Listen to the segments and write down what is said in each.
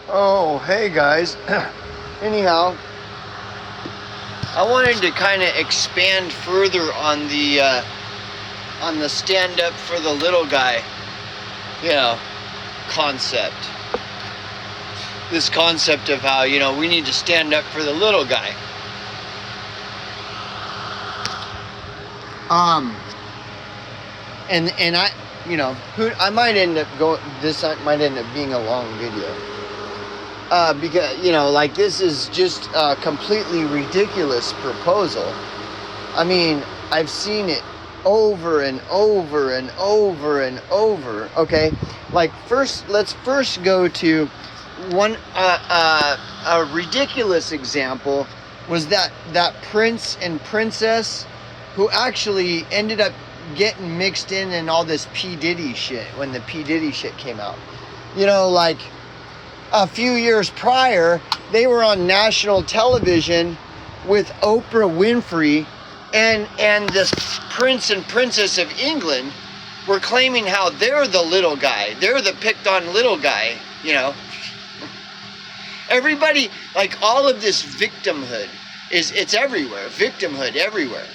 Oh, hey guys. Anyhow, I wanted to kind of expand further on the stand up for the little guy, concept. This concept of how, we need to stand up for the little guy. And I might end up going. This might end up being a long video. Because this is just a completely ridiculous proposal. I mean, I've seen it over and over and over and over. Okay, let's first go to one. A ridiculous example was that prince and princess who actually ended up getting mixed in all this P. Diddy shit when the P. Diddy shit came out. A few years prior, they were on national television with Oprah Winfrey, and this prince and princess of England were claiming how they're the little guy. They're the picked on little guy, Everybody, all of this victimhood, it's everywhere. Victimhood everywhere.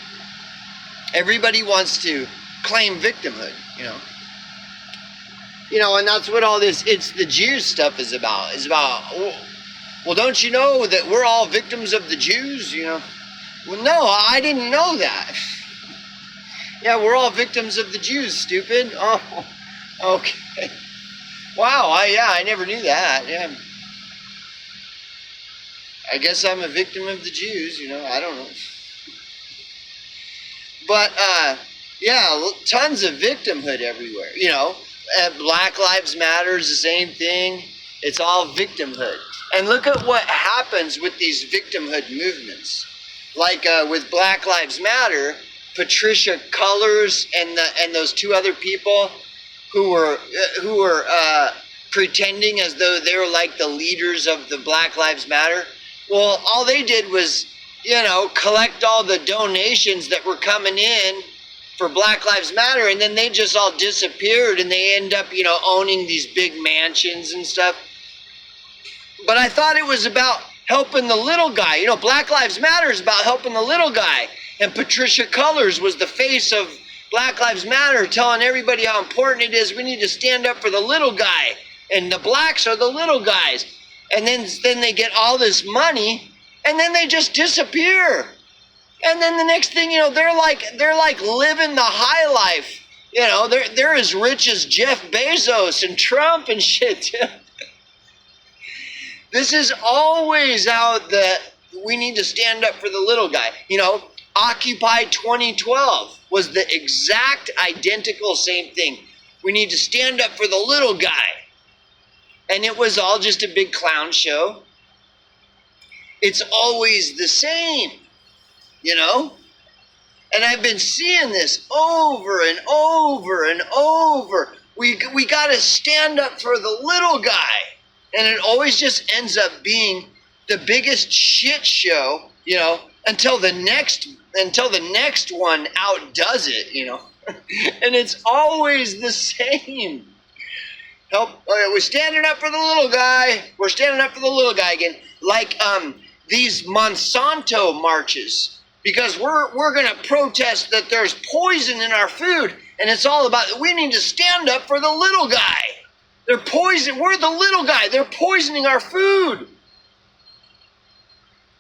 Everybody wants to claim victimhood, and that's what all this, it's the Jews stuff is about. It's about, well, don't you know that we're all victims of the Jews, Well, no, I didn't know that. Yeah, we're all victims of the Jews, stupid. Oh, okay. Wow, I never knew that, yeah. I guess I'm a victim of the Jews, I don't know. But, tons of victimhood everywhere, Black Lives Matter is the same thing. It's all victimhood. And look at what happens with these victimhood movements. With Black Lives Matter, Patricia Cullors and those two other people who were pretending as though they were like the leaders of the Black Lives Matter. Well, all they did was, collect all the donations that were coming in for Black Lives Matter, and then they just all disappeared, and they end up, owning these big mansions and stuff. But I thought it was about helping the little guy. Black Lives Matter is about helping the little guy. And Patricia Cullors was the face of Black Lives Matter, telling everybody how important it is. We need to stand up for the little guy, and the blacks are the little guys. And then they get all this money, and then they just disappear. And then the next thing they're like living the high life. They're as rich as Jeff Bezos and Trump and shit. This is always how we need to stand up for the little guy. Occupy 2012 was the exact identical same thing. We need to stand up for the little guy. And it was all just a big clown show. It's always the same, And I've been seeing this over and over and over. We got to stand up for the little guy. And it always just ends up being the biggest shit show, until the next one outdoes it, And it's always the same. We're standing up for the little guy. We're standing up for the little guy again. These Monsanto marches, because we're going to protest that there's poison in our food, and it's all about, we need to stand up for the little guy. They're poison. We're the little guy. They're poisoning our food.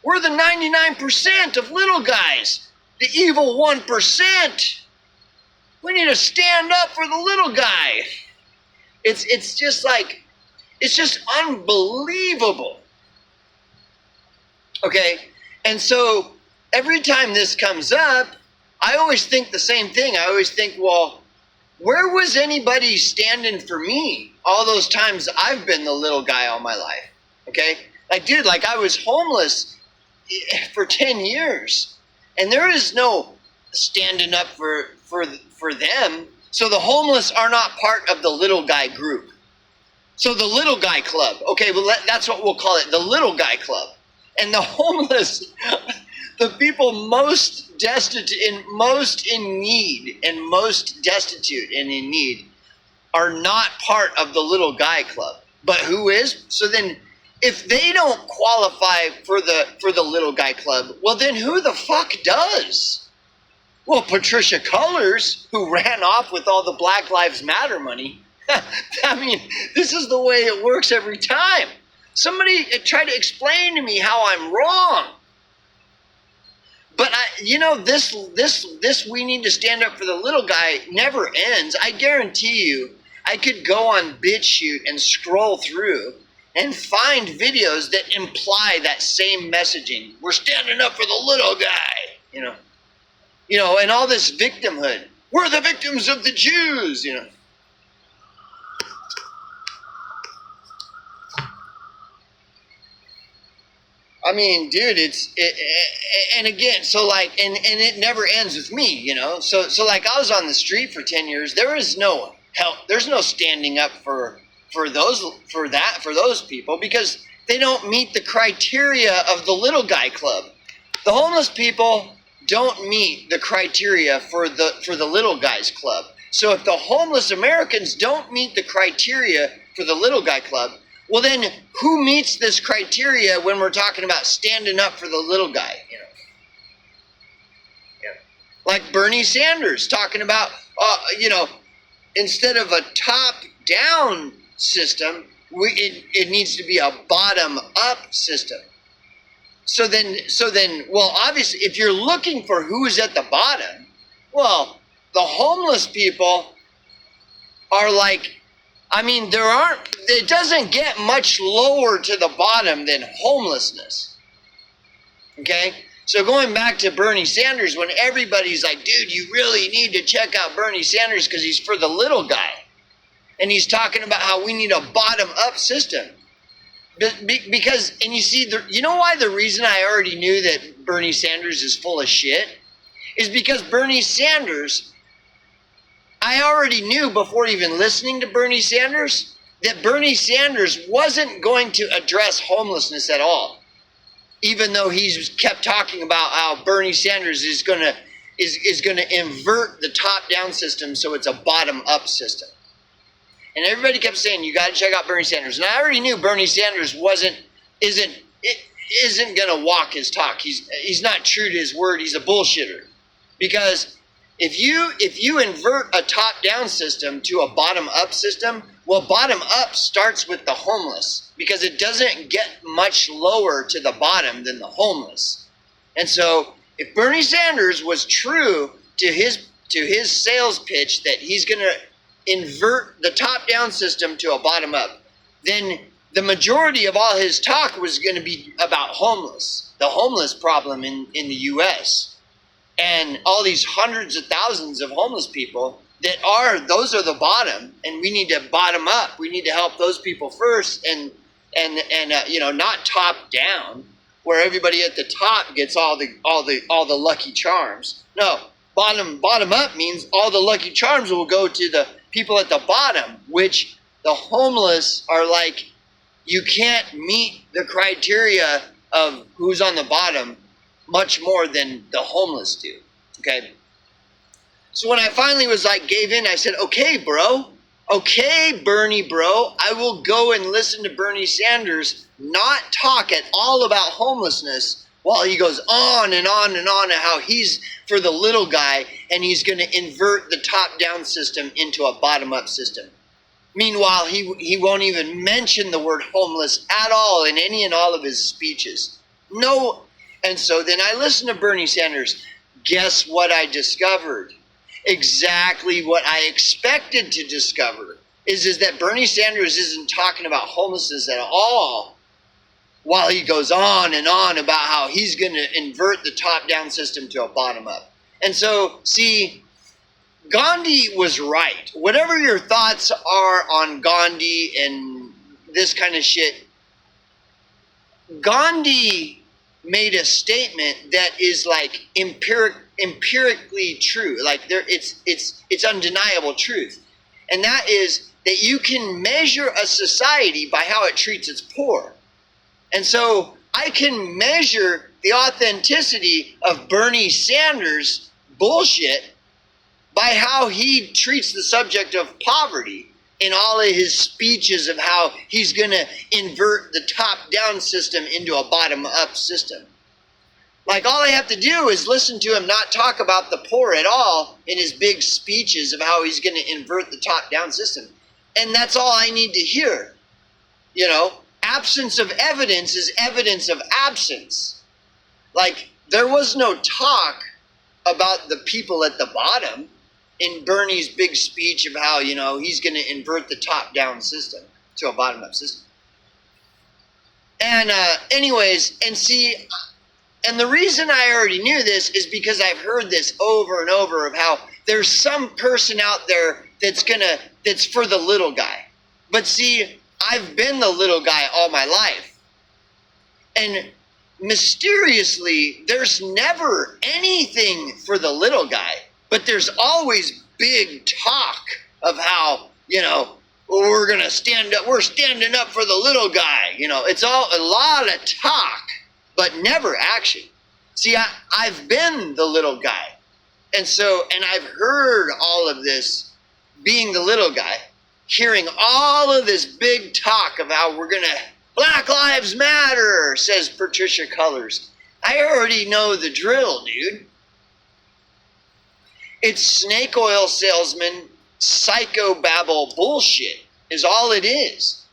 We're the 99% of little guys, the evil 1%. We need to stand up for the little guy. It's just unbelievable. Okay, and so every time this comes up, I always think the same thing. I always think, well, where was anybody standing for me all those times I've been the little guy all my life? Okay, I was homeless for 10 years, and there is no standing up for them. So the homeless are not part of the little guy group. So the little guy club, okay, well, that's what we'll call it, the little guy club. And the homeless, the people most destitute and most in need and most destitute and in need are not part of the little guy club. But who is? So then if they don't qualify for the little guy club, well then who the fuck does? Well, Patricia Cullors, who ran off with all the Black Lives Matter money. I mean, this is the way it works every time. Somebody tried to explain to me how I'm wrong. But this we need to stand up for the little guy never ends. I guarantee you, I could go on BitChute and scroll through and find videos that imply that same messaging. We're standing up for the little guy, and all this victimhood. We're the victims of the Jews, I mean, dude, and again, so like, and it never ends with me, So like, I was on the street for 10 years. There is no help. There's no standing up for those people because they don't meet the criteria of the little guy club. The homeless people don't meet the criteria for the little guys club. So if the homeless Americans don't meet the criteria for the little guy club, well, then who meets this criteria when we're talking about standing up for the little guy? Like Bernie Sanders talking about, instead of a top-down system, it needs to be a bottom-up system. So then, well, obviously, if you're looking for who's at the bottom, well, the homeless people are like. I mean, it doesn't get much lower to the bottom than homelessness. Okay? So going back to Bernie Sanders, when everybody's like, dude, you really need to check out Bernie Sanders because he's for the little guy. And he's talking about how we need a bottom-up system. Because, and you see, you know why the reason I already knew that Bernie Sanders is full of shit? Is because Bernie Sanders... I already knew before even listening to Bernie Sanders that Bernie Sanders wasn't going to address homelessness at all. Even though he's kept talking about how Bernie Sanders is going to invert the top-down system so it's a bottom-up system. And everybody kept saying, you got to check out Bernie Sanders. And I already knew Bernie Sanders isn't going to walk his talk. He's not true to his word. He's a bullshitter. Because if you invert a top-down system to a bottom-up system, well, bottom-up starts with the homeless because it doesn't get much lower to the bottom than the homeless. And so if Bernie Sanders was true to his sales pitch that he's going to invert the top-down system to a bottom-up, then the majority of all his talk was going to be about the homeless problem in the U.S., and all these hundreds of thousands of homeless people those are the bottom, and we need to bottom up. We need to help those people first, and not top down, where everybody at the top gets all the lucky charms. No, bottom up means all the lucky charms will go to the people at the bottom, which the homeless are like, you can't meet the criteria of who's on the bottom much more than the homeless do. Okay? So when I finally gave in, I said, okay, bro. Okay, Bernie, bro. I will go and listen to Bernie Sanders not talk at all about homelessness while he goes on and on and on how he's for the little guy and he's going to invert the top-down system into a bottom-up system. Meanwhile, he won't even mention the word homeless at all in any and all of his speeches. No. And so then I listened to Bernie Sanders. Guess what I discovered? Exactly what I expected to discover is that Bernie Sanders isn't talking about homelessness at all while he goes on and on about how he's going to invert the top-down system to a bottom-up. And so, see, Gandhi was right. Whatever your thoughts are on Gandhi and this kind of shit, Gandhi made a statement that is like empirically true. Like it's undeniable truth. And that is that you can measure a society by how it treats its poor. And so I can measure the authenticity of Bernie Sanders' bullshit by how he treats the subject of poverty in all of his speeches of how he's going to invert the top-down system into a bottom-up system. Like, all I have to do is listen to him not talk about the poor at all in his big speeches of how he's going to invert the top-down system. And that's all I need to hear. You know, absence of evidence is evidence of absence. Like, there was no talk about the people at the bottom in Bernie's big speech of how, you know, he's going to invert the top-down system to a bottom-up system. And anyways, and see, and the reason I already knew this is because I've heard this over and over of how there's some person out there that's for the little guy. But see, I've been the little guy all my life. And mysteriously, there's never anything for the little guy, but there's always big talk of how, you know, we're going to stand up, we're standing up for the little guy. You know, it's all a lot of talk, but never action. See, I've been the little guy. And I've heard all of this being the little guy, hearing all of this big talk of how we're going to, Black Lives Matter, says Patricia Cullors. I already know the drill, dude. It's snake oil salesman, psychobabble bullshit is all it is.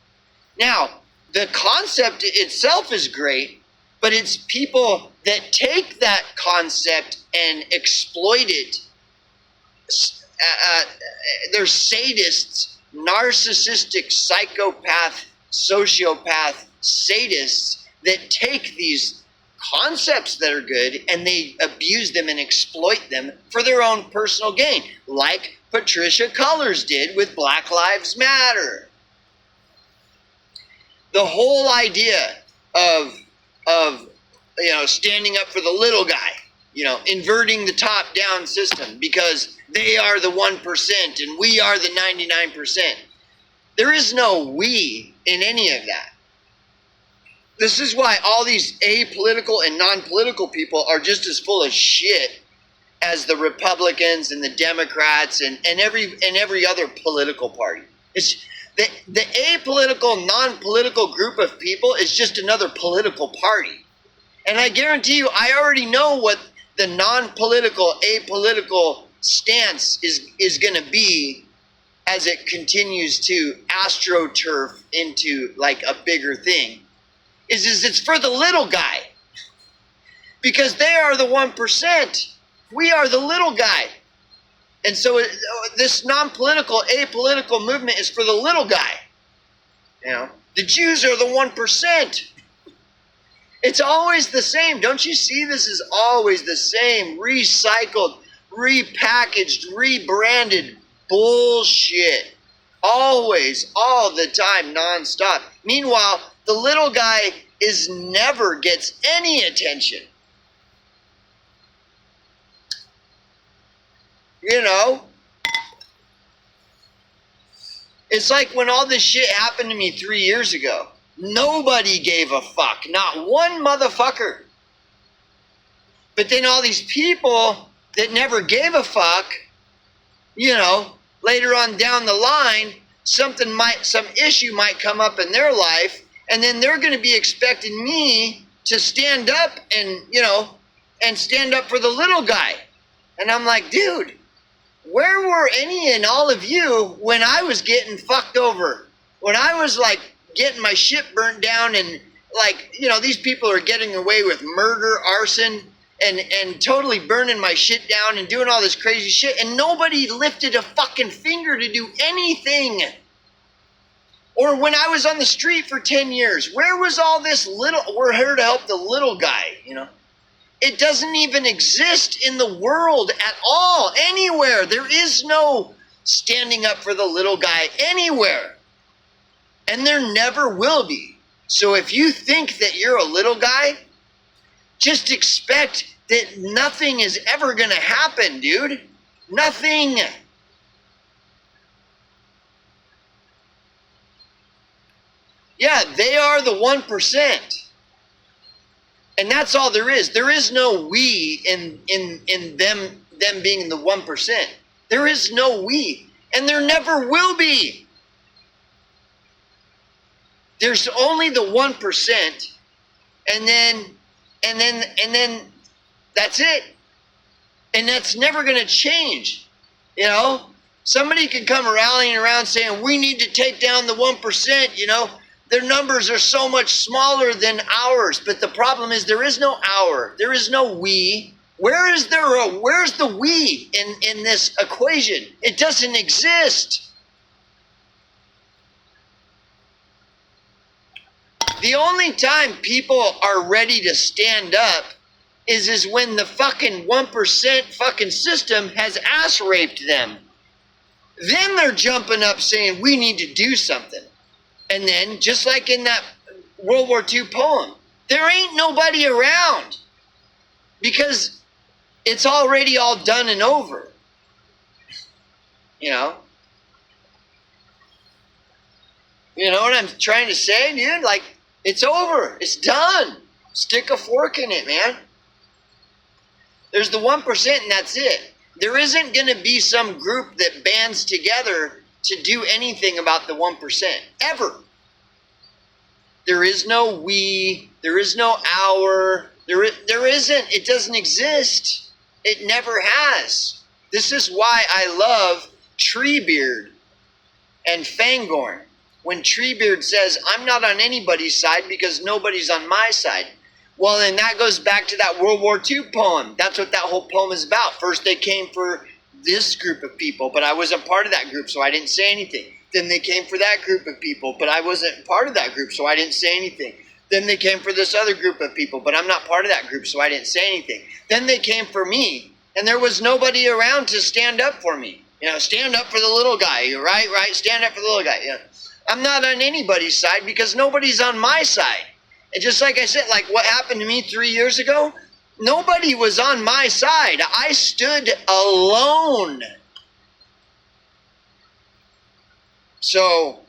Now, the concept itself is great, but it's people that take that concept and exploit it. They're sadists, narcissistic, psychopath, sociopath, sadists that take these concepts that are good and they abuse them and exploit them for their own personal gain, like Patricia Cullors did with Black Lives Matter. The whole idea of you know, standing up for the little guy, you know, inverting the top-down system because they are the 1% and we are the 99%. There is no we in any of that. This is why all these apolitical and non-political people are just as full of shit as the Republicans and the Democrats and every other political party. It's the apolitical, non-political group of people is just another political party. And I guarantee you, I already know what the non-political, apolitical stance is going to be as it continues to astroturf into like a bigger thing. Is it's for the little guy. Because they are the 1%. We are the little guy. And so this non-political, apolitical movement is for the little guy. You know, the Jews are the 1%. It's always the same. Don't you see this is always the same recycled, repackaged, rebranded bullshit. Always, all the time, nonstop. Meanwhile, the little guy never gets any attention. You know? It's like when all this shit happened to me 3 years ago. Nobody gave a fuck. Not one motherfucker. But then all these people that never gave a fuck, you know, later on down the line, some issue might come up in their life, and then they're going to be expecting me to stand up and, you know, and stand up for the little guy. And I'm like, dude, where were any and all of you when I was getting fucked over? When I was like getting my shit burnt down and like, you know, these people are getting away with murder, arson, and totally burning my shit down and doing all this crazy shit, and nobody lifted a fucking finger to do anything. Or when I was on the street for 10 years, where was all this we're here to help the little guy, you know? It doesn't even exist in the world at all, anywhere. There is no standing up for the little guy anywhere. And there never will be. So if you think that you're a little guy, just expect that nothing is ever going to happen, dude. Nothing. Yeah, they are the 1%. And that's all there is. There is no we in them being the 1%. There is no we. And there never will be. There's only the 1%, and then that's it. And that's never going to change. You know, somebody can come rallying around saying we need to take down the 1%, you know. Their numbers are so much smaller than ours, but the problem is there is no our. There is no we. Where's the we in this equation? It doesn't exist. The only time people are ready to stand up is when the fucking 1% fucking system has ass raped them. Then they're jumping up saying we need to do something. And then, just like in that World War II poem, there ain't nobody around because it's already all done and over. You know? You know what I'm trying to say, dude? Like, it's over. It's done. Stick a fork in it, man. There's the 1% and that's it. There isn't going to be some group that bands together to do anything about the 1%. Ever. There is no we. There is no our. There isn't. It doesn't exist. It never has. This is why I love Treebeard and Fangorn. When Treebeard says, I'm not on anybody's side because nobody's on my side. Well, and that goes back to that World War II poem. That's what that whole poem is about. First they came for this group of people, but I wasn't part of that group, so I didn't say anything. Then they came for that group of people, but I wasn't part of that group, so I didn't say anything. Then they came for this other group of people, but I'm not part of that group, so I didn't say anything. Then they came for me, and there was nobody around to stand up for me. You know, stand up for the little guy, right? Stand up for the little guy. You know, I'm not on anybody's side because nobody's on my side. And just like I said, like what happened to me 3 years ago, nobody was on my side. I stood alone. So,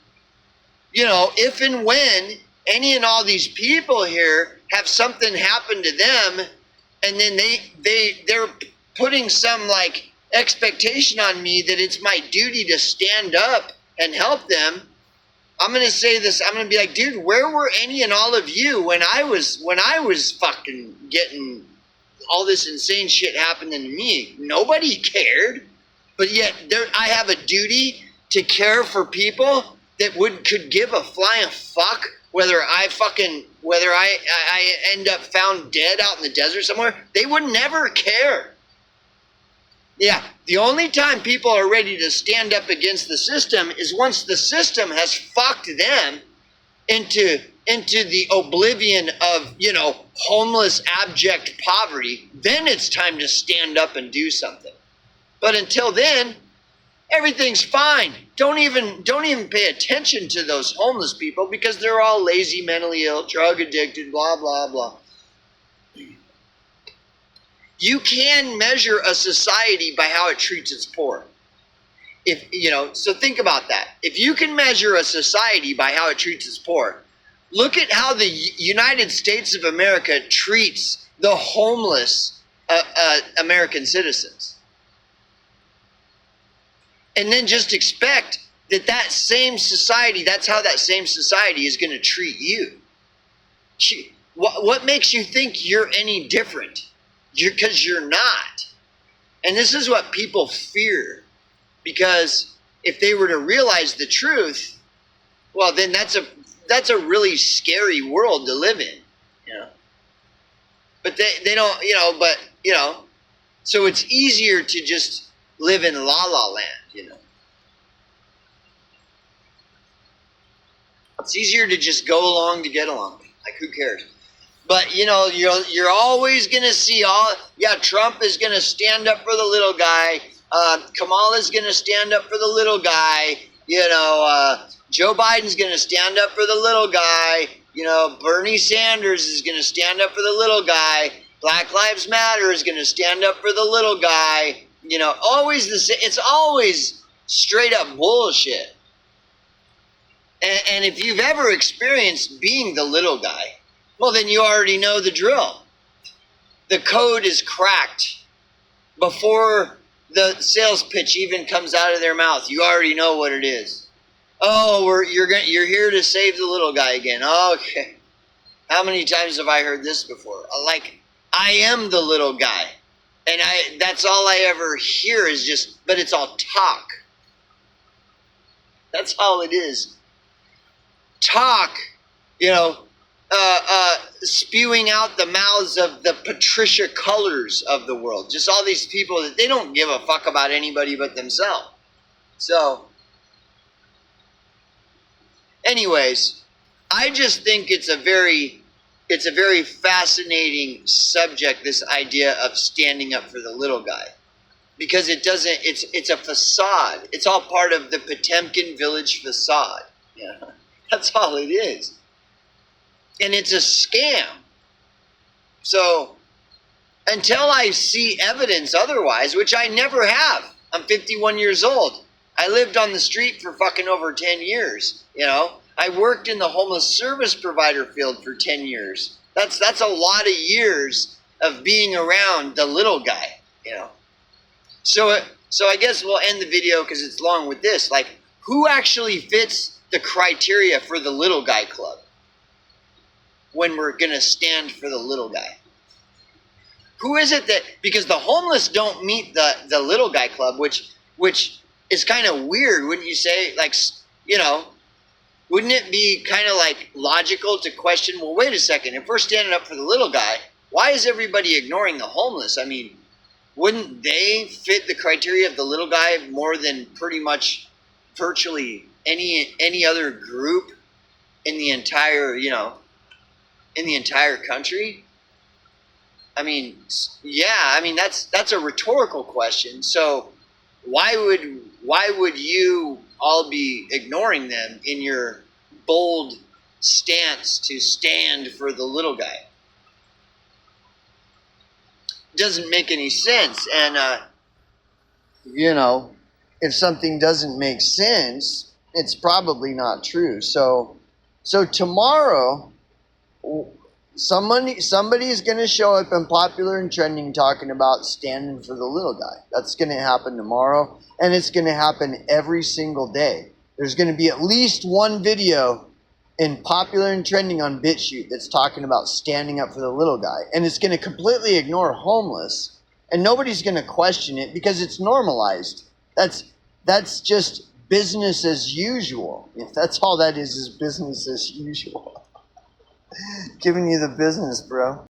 you know, if and when any and all these people here have something happen to them, and then they're putting some like expectation on me that it's my duty to stand up and help them, I'm going to say this. I'm going to be like, dude, where were any and all of you when I was fucking getting all this insane shit happening to me? Nobody cared. But yet I have a duty to care for people that could give a flying fuck whether I end up found dead out in the desert somewhere. They would never care. Yeah, the only time people are ready to stand up against the system is once the system has fucked them into the oblivion of, you know, homeless, abject poverty. Then it's time to stand up and do something. But until then, everything's fine. Don't even pay attention to those homeless people because they're all lazy, mentally ill, drug addicted, blah, blah, blah. You can measure a society by how it treats its poor. If you know, so think about that. If you can measure a society by how it treats its poor, look at how the United States of America treats the homeless American citizens. And then just expect that same society, that's how that same society is going to treat you. What makes you think you're any different? Because you're not. And this is what people fear. Because if they were to realize the truth, well, then that's a really scary world to live in. You know? But they don't, you know, but, you know, so it's easier to just live in la la land, you know. It's easier to just go along to get along. Like, who cares? But, you know, you're always going to see Trump is going to stand up for the little guy. Kamala's going to stand up for the little guy. You know, Joe Biden's going to stand up for the little guy. You know, Bernie Sanders is going to stand up for the little guy. Black Lives Matter is going to stand up for the little guy. You know, always it's always straight up bullshit. And if you've ever experienced being the little guy, well, then you already know the drill. The code is cracked before the sales pitch even comes out of their mouth. You already know what it is. Oh, you're here to save the little guy again. Okay. How many times have I heard this before? Like, I am the little guy. And that's all I ever hear is just, but it's all talk. That's all it is. Talk, spewing out the mouths of the Patricia Cullors of the world. Just all these people that they don't give a fuck about anybody but themselves. So, anyways, I just think it's a very fascinating subject, this idea of standing up for the little guy. Because it's a facade. It's all part of the Potemkin village facade. Yeah. That's all it is. And it's a scam. So, until I see evidence otherwise, which I never have. I'm 51 years old. I lived on the street for fucking over 10 years, I worked in the homeless service provider field for 10 years. That's a lot of years of being around the little guy, So I guess we'll end the video because it's long with this. Like, who actually fits the criteria for the little guy club when we're going to stand for the little guy? Who is it that, because the homeless don't meet the little guy club, which is kind of weird, wouldn't you say? Like, wouldn't it be kind of like logical to question, well, wait a second, if we're standing up for the little guy, why is everybody ignoring the homeless? I mean, wouldn't they fit the criteria of the little guy more than pretty much virtually any other group in the entire, in the entire country? I mean, yeah, that's a rhetorical question. So why would you all be ignoring them in your bold stance to stand for the little guy? Doesn't make any sense. And if something doesn't make sense, it's probably not true. So tomorrow, somebody is going to show up in Popular and Trending talking about standing for the little guy. That's going to happen tomorrow, and it's going to happen every single day. There's going to be at least one video in Popular and Trending on BitChute that's talking about standing up for the little guy, and it's going to completely ignore homeless, and nobody's going to question it because it's normalized. That's just business as usual. If that's all that is business as usual. Giving you the business, bro.